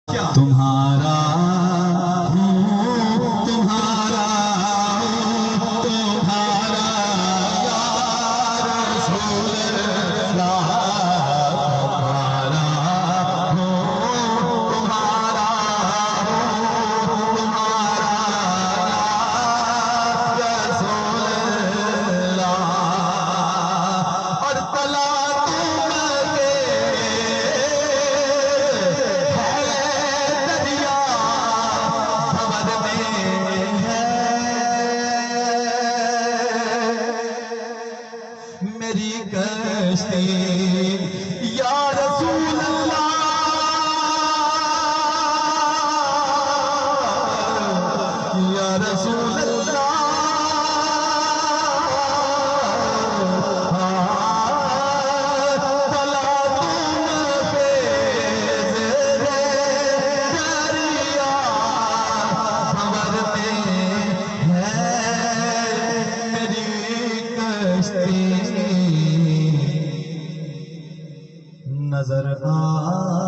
तुम्हारा हूँ, तुम्हारा हूँ, तुम्हारा या रसूल अल्लाह, तुम्हारा हूँ, तुम्हारा हूँ, तुम्हारा या रसूल अल्लाह। और तला मेरी कश्ती या रसूल अल्लाह, या रसूल अल्लाह, भला तुम पे दरिया खबर में है मेरी कश्ती नजर आ